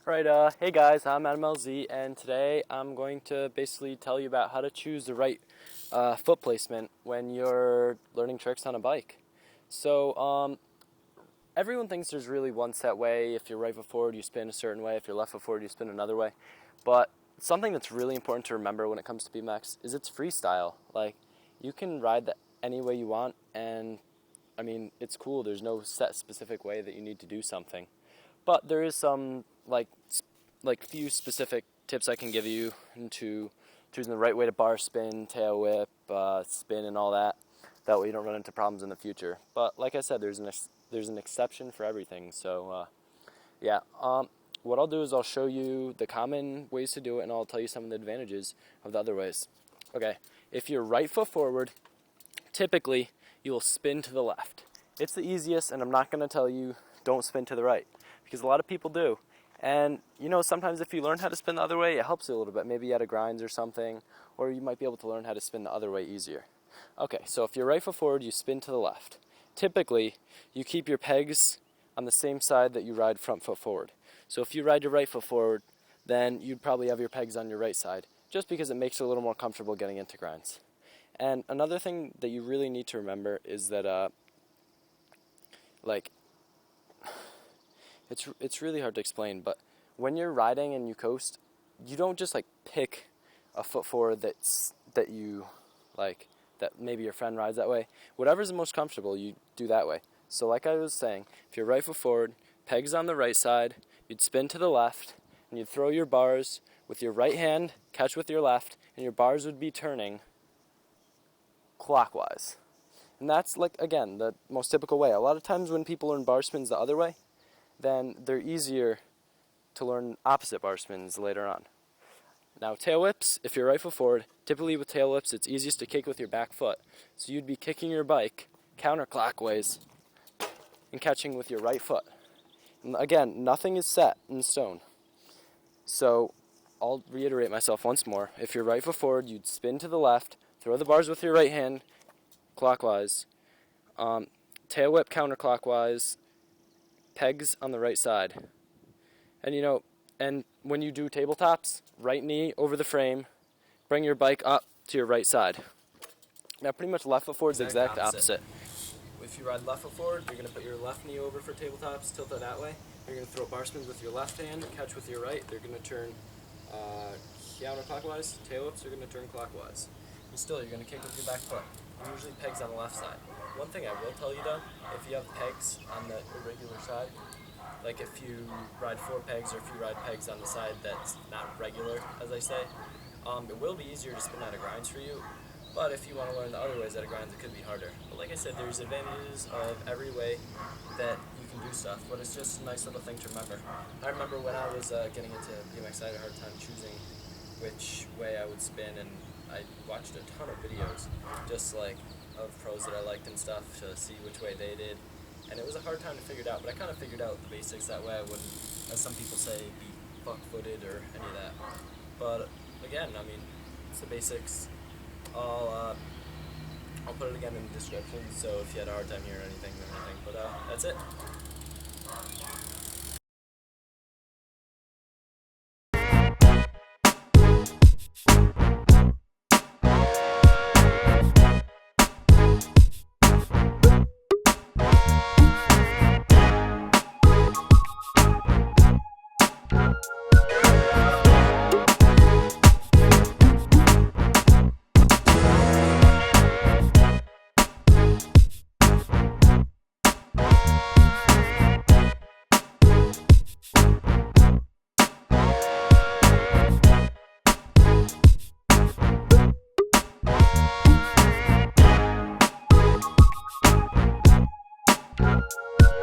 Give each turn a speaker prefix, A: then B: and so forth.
A: Alright, hey guys, I'm Adam LZ, and today I'm going to basically tell you about how to choose the right foot placement when you're learning tricks on a bike. So, everyone thinks there's really one set way. If you're right foot forward, you spin a certain way. If you're left foot forward, you spin another way. But something that's really important to remember when it comes to BMX is it's freestyle. Like, you can ride that any way you want, and I mean, it's cool. There's no set specific way that you need to do something. But there is some like few specific tips I can give you into choosing the right way to bar spin, tail whip, spin, and all that. That way you don't run into problems in the future. But like I said, there's an exception for everything. So yeah, what I'll do is I'll show you the common ways to do it, and I'll tell you some of the advantages of the other ways. Okay, if you're right foot forward, typically you will spin to the left. It's the easiest, and I'm not going to tell you don't spin to the right, because a lot of people do. And you know, sometimes if you learn how to spin the other way, it helps you a little bit. Maybe you had a grinds or something, or you might be able to learn how to spin the other way easier. Okay, so if you're right foot forward, you spin to the left. Typically, you keep your pegs on the same side that you ride front foot forward. So if you ride your right foot forward, then you'd probably have your pegs on your right side, just because it makes it a little more comfortable getting into grinds. And another thing that you really need to remember is that it's really hard to explain, but when you're riding and you coast, you don't just pick a foot forward that maybe your friend rides that way. Whatever's the most comfortable, you do that way. So like I was saying, if you're right foot forward, pegs on the right side, you'd spin to the left, and you'd throw your bars with your right hand, catch with your left, and your bars would be turning clockwise. And that's, again, the most typical way. A lot of times when people learn bar spins the other way, then they're easier to learn opposite bar spins later on. Now, tail whips, if you're right foot forward, typically with tail whips, it's easiest to kick with your back foot. So you'd be kicking your bike counterclockwise and catching with your right foot. And again, nothing is set in stone. So I'll reiterate myself once more. If you're right foot forward, you'd spin to the left, throw the bars with your right hand clockwise, tail whip counterclockwise, pegs on the right side. And when you do tabletops, right knee over the frame, bring your bike up to your right side. Now pretty much left foot forward is the exact opposite. If you ride left foot forward, you're going to put your left knee over for tabletops, tilt it that way. You're going to throw bar spins with your left hand, catch with your right. They're going to turn counterclockwise. Tail whips are going to turn clockwise. And still, you're going to kick with your back foot. Usually pegs on the left side. One thing I will tell you though, if you have pegs on the irregular side, like if you ride 4 pegs or if you ride pegs on the side that's not regular, as I say, it will be easier to spin out of grinds for you. But if you want to learn the other ways out of grinds, it could be harder. But like I said, there's advantages of every way that you can do stuff, but it's just a nice little thing to remember. I remember when I was getting into BMX, I had a hard time choosing which way I would spin, and I watched a ton of videos just of pros that I liked and stuff to see which way they did. And it was a hard time to figure it out, but I kind of figured out the basics. That way I wouldn't, as some people say, be buck-footed or any of that. But again, I mean, it's the basics. I'll put it again in the description, so if you had a hard time hearing anything, but that's it.